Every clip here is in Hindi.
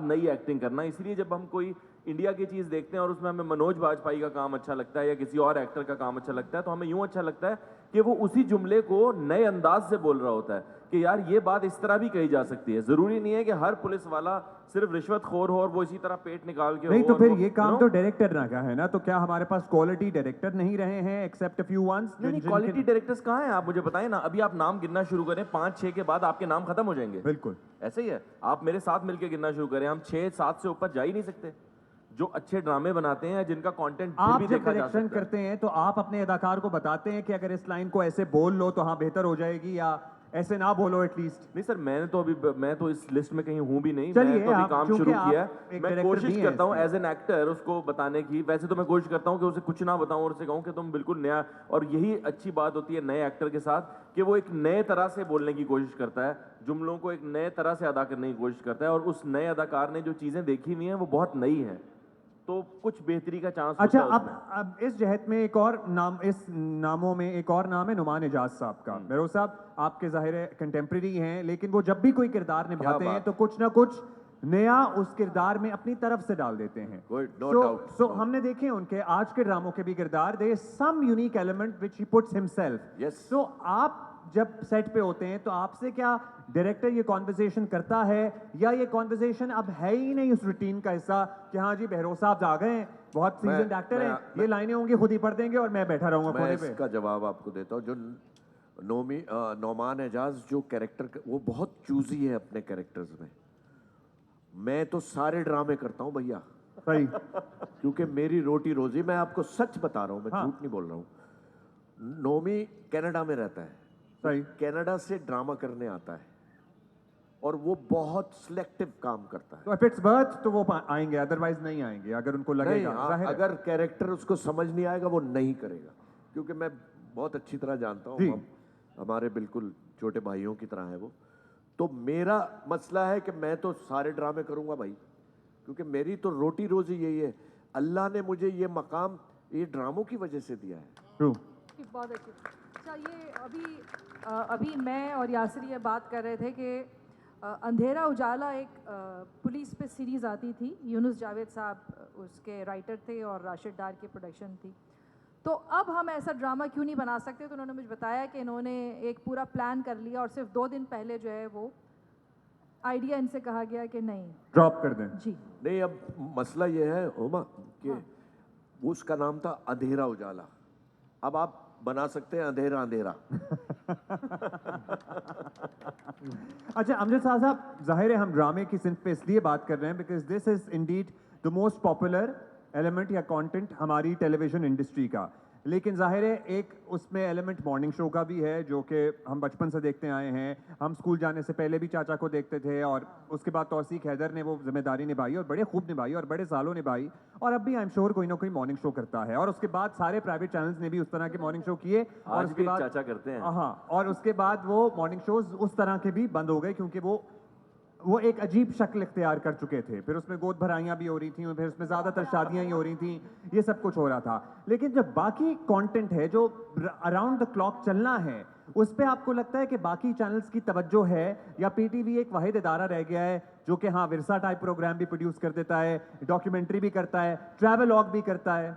नई एक्टिंग करना। इसलिए जब हम कोई इंडिया की चीज देखते हैं और उसमें हमें मनोज बाजपेयी का काम अच्छा लगता है या किसी और एक्टर का काम अच्छा लगता है, तो हमें यूं अच्छा लगता है कि वो उसी जुमले को नए अंदाज से बोल रहा होता है कि यार ये बात इस तरह भी कही जा सकती है। जरूरी नहीं है कि हर पुलिस वाला सिर्फ रिश्वतखोर हो और वो इसी तरह पेट निकाल के नहीं हो। तो और फिर वो, ये काम तो डायरेक्टर ना का है ना, तो क्या हमारे पास क्वालिटी डायरेक्टर नहीं रहे हैं एक्सेप्ट अ फ्यू वंस? नहीं, क्वालिटी डायरेक्टर्स कहाँ हैं? आप मुझे बताएं ना। अभी आप नाम गिनना शुरू करें, 5-6 के बाद आपके नाम खत्म हो जाएंगे। बिल्कुल ऐसे ही है। आप मेरे साथ मिलकर गिनना शुरू करें, हम 6-7 से ऊपर जा ही नहीं सकते जो अच्छे ड्रामे बनाते हैं, जिनका कंटेंट फिर आप भी जब देखा जा डायरेक्शन सकता है। करते हैं तो आप अपने अदाकार को बताते हैं कि अगर इस लाइन को ऐसे बोल लो तो हाँ बेहतर हो जाएगी, या ऐसे ना बोलो एटलीस्ट? नहीं सर, मैं तो इस लिस्ट में कहीं हूं भी नहीं। चलिए, मैं तो अभी आप काम चूंकि शुरू आप किया एक है। मैं डायरेक्टर कोशिश भी हैं करता हूँ इसलिए। एज एन एक्टर उसको बताने की। वैसे तो मैं कोशिश करता हूँ कि उसे कुछ ना बताऊं और उसे कहूँ कि तुम बिल्कुल नया। और यही अच्छी बात होती है नए एक्टर के साथ कि वो एक नए तरह से बोलने की कोशिश करता है, जुमलों को एक नए तरह से अदा करने की कोशिश करता है। और उस नए अदाकार ने जो चीजें देखी हुई हैं वो बहुत नई हैं, तो कुछ बेहतरी का चांस अच्छा, होता है उसमें। अब इस जहत में एक और नाम, इस नामों में एक और नाम है नुमान एजाज साहब का। बेरोज साहब आपके ज़ाहिर है कंटेम्प्रेरी हैं, लेकिन वो जब भी कोई किरदार निभाते हैं बात तो कुछ ना कुछ नया उस किरदार में अपनी तरफ से डाल देते हैं। Good, no सो doubt, सो no. हमने देखे उनके आज के ड्रामों के भी किरदार, there is some unique element which he puts himself. Yes. So आप जब सेट पे होते हैं तो आपसे क्या डायरेक्टर ये कॉन्वर्सेशन करता है, या ये कॉन्वर्सेशन अब है ही नहीं उस रूटीन का हिस्सा कि हाँ जी बहरोज साहब आ गए हैं, बहुत सीजन एक्टर हैं, ये लाइनें होंगी खुद ही पढ़ देंगे और मैं बैठा रहूंगा मैं कोने पे? इसका जवाब आपको देता हूँ। जो नोमान एजाज जो कैरेक्टर, वो बहुत चूजी है अपने कैरेक्टर्स में। मैं तो सारे ड्रामे करता हूँ भैया, सही। क्योंकि मेरी रोटी रोजी। मैं आपको सच बता रहा हूँ, मैं हाँ। झूठ नहीं बोल रहा हूँ। नोमी कनाडा में रहता है, सही। कनाडा से ड्रामा करने आता है और वो बहुत सिलेक्टिव काम करता है। तो इफ इट्स बर्थ तो वो आएंगे, अदरवाइज नहीं आएंगे अगर उनको नहीं, लगेगा। जाहिर है। अगर कैरेक्टर उसको समझ नहीं आएगा वो नहीं करेगा, क्योंकि मैं बहुत अच्छी तरह जानता जी। हूँ। हमारे बिल्कुल छोटे भाइयों की तरह है वो। तो मेरा मसला है कि मैं तो सारे ड्रामे करूंगा भाई, क्योंकि मेरी तो रोटी रोजी यही है। अल्लाह ने मुझे ये मकाम ये ड्रामों की वजह से दिया है। ट्रू। बहुत अच्छी। अच्छा, ये अभी मैं और यासिर ये बात कर रहे थे कि अंधेरा उजाला एक पुलिस पे सीरीज़ आती थी, यूनुस जावेद साहब उसके राइटर थे और राशिद डार की प्रोडक्शन थी। तो अब हम ऐसा ड्रामा क्यों नहीं बना सकते? तो उन्होंने मुझे बताया कि इन्होंने एक पूरा प्लान कर लिया और सिर्फ 2 दिन पहले जो है वो आइडिया इनसे कहा गया कि नहीं ड्रॉप कर दें। जी। नहीं, अब मसला ये है उमा कि वो उसका नाम था अंधेरा उजाला। अब आप बना सकते हैं अंधेरा अंधेरा। अच्छा अमजद साहब, जाहिर है हम ड्रामे की सिंफ पे इसलिए बात कर रहे हैं because this is Indeed the most popular element या कंटेंट हमारी टेलीविजन इंडस्ट्री का। लेकिन जाहिर है एक उसमें एलिमेंट मॉर्निंग शो का भी है जो कि हम बचपन से देखते आए हैं। हम स्कूल जाने से पहले भी चाचा को देखते थे और उसके बाद तौसीक हैदर ने वो जिम्मेदारी निभाई और बड़े खूब निभाई और बड़े सालों निभाई, और अब भी आई एम श्योर कोई ना कोई मॉर्निंग शो करता है। और उसके बाद सारे प्राइवेट चैनल्स ने भी उस तरह के मॉर्निंग शो किए और आज उसके भी बाद चाचा करते हैं। हाँ, और उसके बाद वो मॉर्निंग शोज उस तरह के भी बंद हो गए क्योंकि वो एक अजीब शक्ल इख्तियार कर चुके थे। फिर उसमें गोद भराइयाँ भी हो रही थी, फिर उसमें ज़्यादातर शादियाँ ही हो रही थी, ये सब कुछ हो रहा था। लेकिन जब बाकी कंटेंट है जो अराउंड द क्लॉक चलना है, उस पे आपको लगता है कि बाकी चैनल्स की तवज्जो है, या पीटीवी एक वाहिद इदारा रह गया है जो कि हाँ विरसा टाइप प्रोग्राम भी प्रोड्यूस कर देता है, डॉक्यूमेंट्री भी करता है, ट्रैवलॉग भी करता है?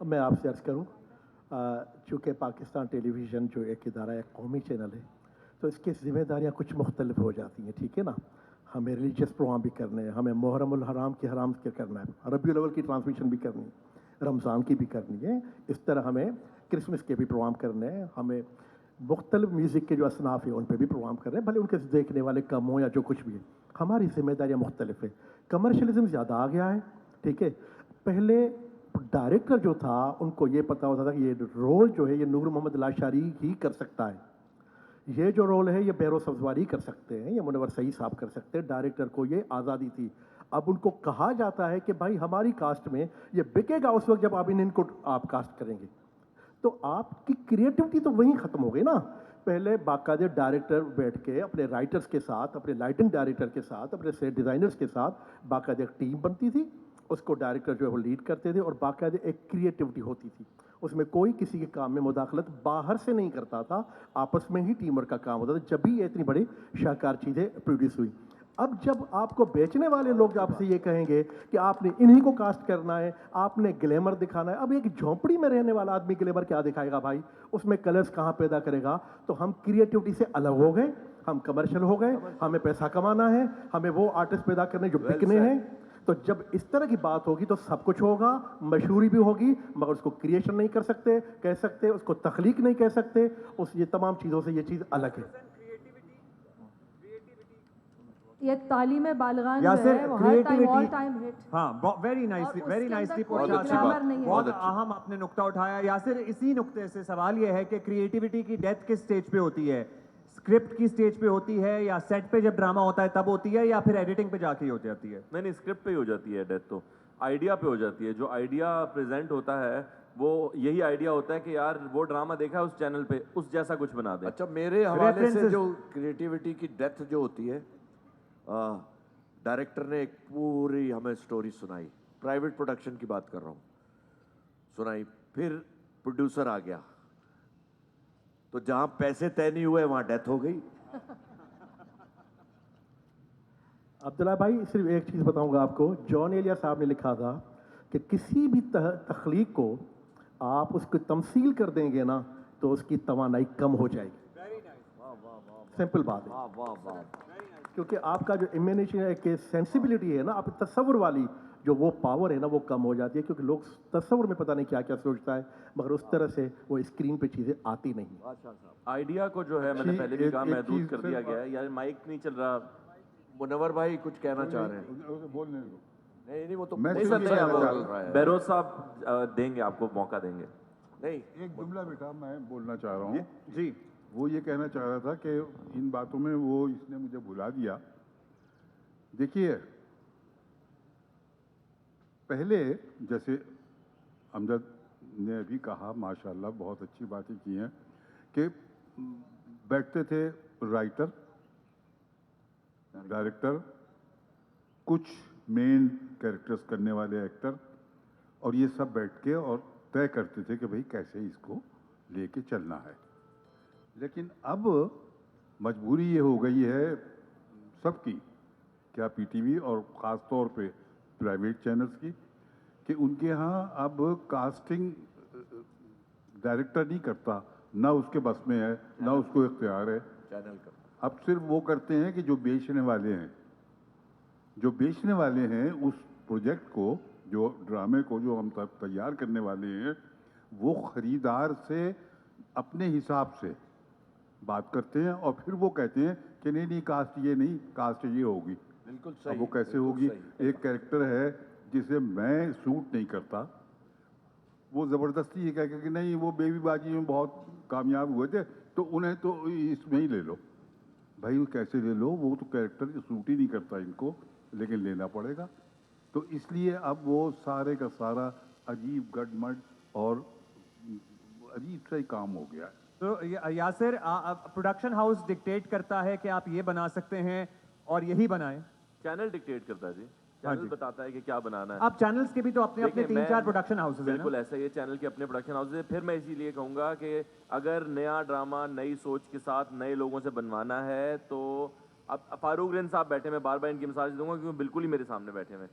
मैं आपसे अर्ज़ करूँ, चूँकि पाकिस्तान टेलीविज़न जो एक इदारा है, कौमी चैनल है, तो इसकी ज़िम्मेदारियाँ कुछ मुख्तलिफ हो जाती हैं, ठीक है ना। हमें रिलीजियस प्रोग्राम भी करने हैं, हमें मुहर्रमुल हराम के हराम के करना है, रबीउल अव्वल की ट्रांसमिशन भी करनी है, रमज़ान की भी करनी है, इस तरह हमें क्रिसमस के भी प्रोग्राम करने हैं, हमें मुख्तलिफ म्यूज़िक के जो असनाफ हैं उन पर भी प्रोग्राम करने हैं, भले उनके देखने वाले कम हों या जो कुछ भी है। हमारी जिम्मेदारियाँ मुख्तलिफ है। कमर्शलिज्म ज़्यादा आ गया है, ठीक है। पहले डायरेक्टर जो था उनको ये पता होता था कि ये रोल जो है ये नूर मोहम्मद लाशारी ही कर सकता है, ये जो रोल है ये बहरोज सब्जवारी कर सकते हैं, ये मुनव्वर सईद साहब कर सकते हैं। डायरेक्टर को ये आज़ादी थी। अब उनको कहा जाता है कि भाई हमारी कास्ट में ये बिकेगा उस वक्त जब आप इनको आप कास्ट करेंगे, तो आपकी क्रिएटिविटी तो वहीं ख़त्म हो गई ना। पहले बाकायदे डायरेक्टर बैठ के अपने राइटर्स के साथ, अपने लाइटिंग डायरेक्टर के साथ, अपने सेट डिज़ाइनर्स के साथ बाकायदे एक टीम बनती थी, उसको डायरेक्टर जो है वो लीड करते थे और बाकायदे एक क्रिएटिविटी होती थी। उसमें कोई किसी के काम में मुदाखलत बाहर से नहीं करता था, आपस में ही टीम वर्क का काम होता था। जब भी ये इतनी बड़ी शाहकार चीज़ें प्रोड्यूस हुई। अब जब आपको बेचने वाले लोग आपसे ये कहेंगे कि आपने इन्हीं को कास्ट करना है, आपने ग्लैमर दिखाना है, अब एक झोंपड़ी में रहने वाला आदमी ग्लैमर क्या दिखाएगा भाई, उसमें कलर्स कहाँ पैदा करेगा। तो हम क्रिएटिविटी से अलग हो गए, हम कमर्शियल हो गए, हमें पैसा कमाना है, हमें वो आर्टिस्ट पैदा करने जो बिकने हैं। तो जब इस तरह की बात होगी तो सब कुछ होगा, मशहूरी भी होगी, मगर उसको क्रिएशन नहीं कर सकते, कह सकते, उसको तख्लीक नहीं कह सकते, उस ये तमाम चीज़ों से ये चीज़ अलग है। ये तालीम बालगान जो यासिर, है वो हर time all creativity- time hit. हाँ, वेरी और नाइसली, उसके वेरी अंदर नाइसली कोई बहुत अच्छी ग्रामर बात, नहीं है। बहुत बहुत अच्छी। अहम आपने नुक्ता उठाया यासिर। इसी नुक्ते से सवाल यह है कि क्रिएटिविटी की डेथ किस स्टेज पे होती है? स्क्रिप्ट की स्टेज पे होती है, या सेट पे जब ड्रामा होता है तब होती है, या फिर एडिटिंग पे जाके ही हो जाती है? नहीं, स्क्रिप्ट पे ही हो जाती है डेथ तो, आइडिया पे हो जाती है। जो आइडिया प्रेजेंट होता है वो यही आइडिया होता है कि यार वो ड्रामा देखा है उस चैनल पे, उस जैसा कुछ बना दे। अच्छा, मेरे हवाले से References- जो क्रिएटिविटी की डेथ जो होती है, डायरेक्टर ने एक पूरी हमें स्टोरी सुनाई, प्राइवेट प्रोडक्शन की बात कर रहा हूँ, सुनाई, फिर प्रोड्यूसर आ गया, तो जहां पैसे तय नहीं हुए वहां डेथ हो गई। अब्दुल्ला भाई, सिर्फ एक चीज़ बताऊंगा आपको, जॉन एलिया साहब ने लिखा था कि किसी भी तख्लीक को आप उसको तमसील कर देंगे ना तो उसकी तवानाई कम हो जाएगी। सिंपल बात है, वाह वाह वाह। क्योंकि आपका जो इमेजिनेशन है कि सेंसिबिलिटी है ना, आप तसव्वुर वाली जो वो पावर है ना वो कम हो जाती है, क्योंकि लोग तसव्वुर में पता नहीं क्या क्या सोचता है, मगर उस तरह से वो स्क्रीन पे चीज़ें आती नहीं। आइडिया को जो है मैंने जी, पहले भी एक- कहा, एक महदूद चीज़ कर से दिया गया है। यार माइक नहीं चल रहा। मुनव्वर भाई कुछ कहना चाह रहे हैं? बोलने दो। नहीं नहीं, वो तो मैं नहीं सिर्फ सर, ये नहीं, कहना चाह आप रहा हूँ। बेरोज साहब देंगे, आपको मौका देंगे। नहीं, एक जुमला बेटा मैं बोलना चाह रहा हूँ। जी, वो ये कहना चाह रहा था कि इन बातों में वो इसने मुझे भुला दिया। देखिए, पहले जैसे अमजद ने अभी कहा, माशाल्लाह बहुत अच्छी बातें की हैं, कि बैठते थे राइटर, डायरेक्टर, कुछ मेन कैरेक्टर्स करने वाले एक्टर, और ये सब बैठ के और तय करते थे कि भाई कैसे इसको लेके चलना है। लेकिन अब मजबूरी ये हो गई है सबकी, क्या पीटीवी और ख़ास तौर पे प्राइवेट चैनल्स की, कि उनके यहाँ अब कास्टिंग डायरेक्टर नहीं करता, ना उसके बस में है, ना उसको इख्तियार है। चैनल का अब सिर्फ वो करते हैं कि जो बेचने वाले हैं, जो बेचने वाले हैं उस प्रोजेक्ट को, जो ड्रामे को जो हम तैयार करने वाले हैं, वो खरीदार से अपने हिसाब से बात करते हैं और फिर वो कहते हैं कि नहीं नहीं, कास्ट ये नहीं, कास्ट ये होगी। बिल्कुल अब सही। वो कैसे बिल्कुल होगी? सही। एक कैरेक्टर है जिसे मैं सूट नहीं करता, वो ज़बरदस्ती ये कह के कि नहीं वो बेबीबाजी में बहुत कामयाब हुए थे तो उन्हें तो इसमें ही ले लो। भाई वो कैसे ले लो, वो तो कैरेक्टर सूट ही नहीं करता इनको, लेकिन लेना पड़ेगा। तो इसलिए अब वो सारे का सारा अजीब गडमड और अजीब सा ही काम हो गया है। तो यासिर, प्रोडक्शन हाउस डिक्टेट करता है कि आप ये बना सकते हैं और यही बनाएं। चैनल डिक्टेट करता है जी, हाँ चैनल जी। बताता है कि क्या बनाना है। आप चैनल्स के भी तो अपने अपने देखिए, 3-4 मैं- प्रोडक्शन हाउसेज हैं बिल्कुल ना? ऐसा ही है, चैनल के अपने प्रोडक्शन हाउस है। फिर मैं इसीलिए कहूँगा कि अगर नया ड्रामा नई सोच के साथ नए लोगों से बनवाना है तो अब फारूक रिन साहब बैठे, मैं बार बार इनकी मिसाल दूंगा क्योंकि बिल्कुल ही मेरे सामने बैठे हुए हैं।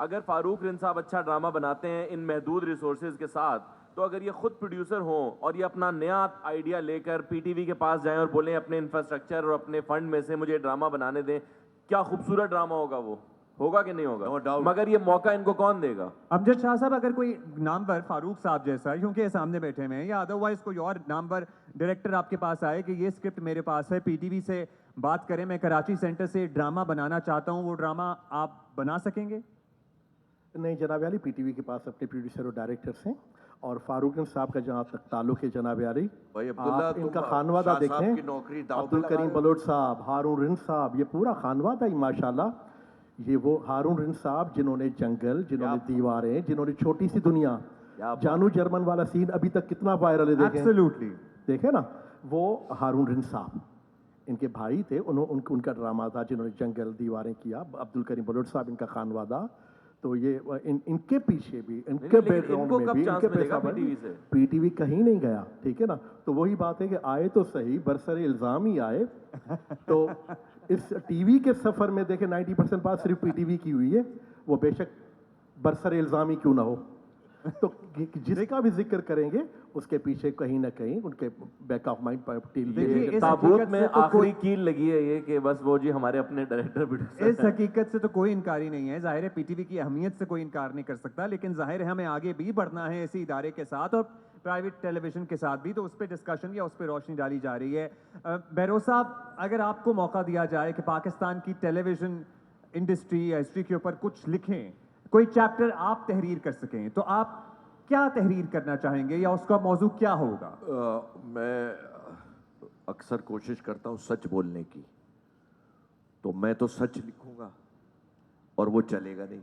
अगर फारूक रिन साहब अच्छा ड्रामा बनाते हैं इन महदूद रिसोर्सेज के साथ, तो अगर ये खुद प्रोड्यूसर हों और ये अपना नया आइडिया लेकर पीटीवी के पास जाएं और बोलें अपने इंफ्रास्ट्रक्चर और अपने फंड में से मुझे ड्रामा बनाने दें, क्या खूबसूरत ड्रामा होगा वो, होगा कि नहीं No होगा? doubt. मगर ये मौका इनको कौन देगा? अमजद शाह साहब, अगर कोई नामवर फारूक साहब जैसा, क्योंकि ये सामने बैठे हुए हैं, या अदरवाइज कोई और नामवर डायरेक्टर आपके पास आए कि ये स्क्रिप्ट मेरे पास है, पीटीवी से बात करें, मैं कराची सेंटर से ड्रामा बनाना चाहता हूँ, वो ड्रामा आप बना सकेंगे? नहीं जनाब अली, पीटीवी के पास अपने प्रोड्यूसर और डायरेक्टर्स हैं, और फारूक साहब का जहाँ तक ताल्लुक है जनाब यारी, भाई अब्दुल्ला, आप तुम इनका खानवादा शाह साहब की देखें, नौकरी दांव पे अब्दुल लगा करीम रहे हो। बलोच साहब, हारून रिंद साहब, ये पूरा खानवादा ही माशाल्लाह। ये वो हारून रिंद साहब जिन्होंने जंगल, जिन्होंने दीवारें, जिन्होंने छोटी सी दुनिया, क्या बात। जानू जर्मन वाला सीन अभी तक कितना वायरल है, देखें एब्सोल्युटली। देखे ना, वो हारून रिंद साहब इनके भाई थे, उनका ड्रामा था जिन्होंने जंगल दीवारें किया, अब्दुल करीम बलोच साहब इनका खानवादा। तो ये इनके पीछे भी इनके लेकिन बैकग्राउंड इनको में कब भी चांस इनके मिलेगा पेशा PTV से? पीटीवी कहीं नहीं गया, ठीक है ना। तो वही बात है कि आए तो सही, बरसरे इल्ज़ाम ही आए। तो इस टीवी के सफ़र में देखें 90% बात सिर्फ पीटीवी की हुई है, वो बेशक बरसरे इल्ज़ाम ही क्यों ना हो। तो जिसका भी जिक्र करेंगे उसके पीछे कहीं ना कहीं उनके बैक ऑफ माइंड देखिए, इस ताबूत हकीकत में से तो आखिरी कोई- कील लगी है ये कि बस वो जी हमारे अपने डायरेक्टर प्रोड्यूसर इस हकीकत से तो कोई इनकारी नहीं है। जाहिर है पीटीवी की अहमियत से कोई इनकार नहीं कर सकता, लेकिन जाहिर है हमें आगे भी बढ़ना है इसी इदारे के साथ और प्राइवेट टेलीविजन के साथ भी, तो उस पर डिस्कशन या उस पर रोशनी डाली जा रही है। बहरोज साहब, अगर आपको मौका दिया जाए कि पाकिस्तान की टेलीविजन इंडस्ट्री या हिस्ट्री के ऊपर कुछ लिखें, कोई चैप्टर आप तहरीर कर सकें, तो आप क्या तहरीर करना चाहेंगे या उसका मौजू क्या होगा? मैं अक्सर कोशिश करता हूँ सच बोलने की, तो मैं तो सच लिखूंगा और वो चलेगा नहीं,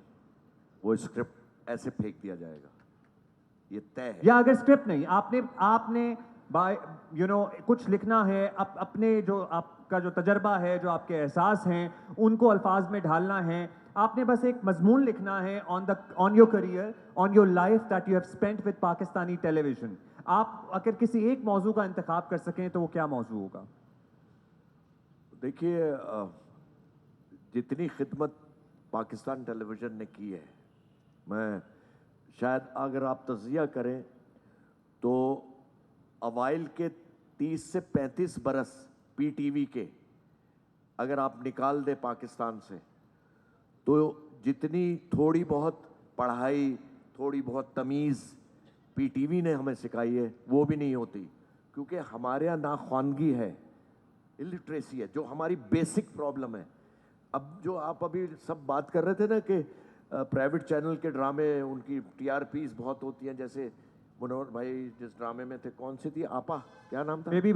वो स्क्रिप्ट ऐसे फेंक दिया जाएगा, ये तय है। या अगर स्क्रिप्ट नहीं, आपने बाय कुछ लिखना है, अपने जो आपका जो तजर्बा है, जो आपके एहसास हैं, उनको अल्फाज में ढालना है, आपने बस एक मजमून लिखना है on your career, on your life that you have spent with Pakistani television. आप अगर किसी एक मौजू का इंतखाब कर सकें तो वो क्या मौजू होगा? देखिए, जितनी खिदमत पाकिस्तान टेलीविज़न ने की है, मैं शायद अगर आप तज़किया करें तो अवाइल के 30 से 35 बरस पीटीवी के अगर आप निकाल दें पाकिस्तान से, तो जितनी थोड़ी बहुत पढ़ाई, थोड़ी बहुत तमीज़ पीटीवी ने हमें सिखाई है, वो भी नहीं होती, क्योंकि हमारे यहाँ नाख्वानगी है, इलिटरेसी है, जो हमारी बेसिक प्रॉब्लम है। अब जो आप अभी सब बात कर रहे थे ना कि प्राइवेट चैनल के ड्रामे उनकी टीआरपीज बहुत होती हैं, जैसे मनोहर भाई जिस ड्रामे में थे, कौन सी थी, आपा क्या नाम था? बेबी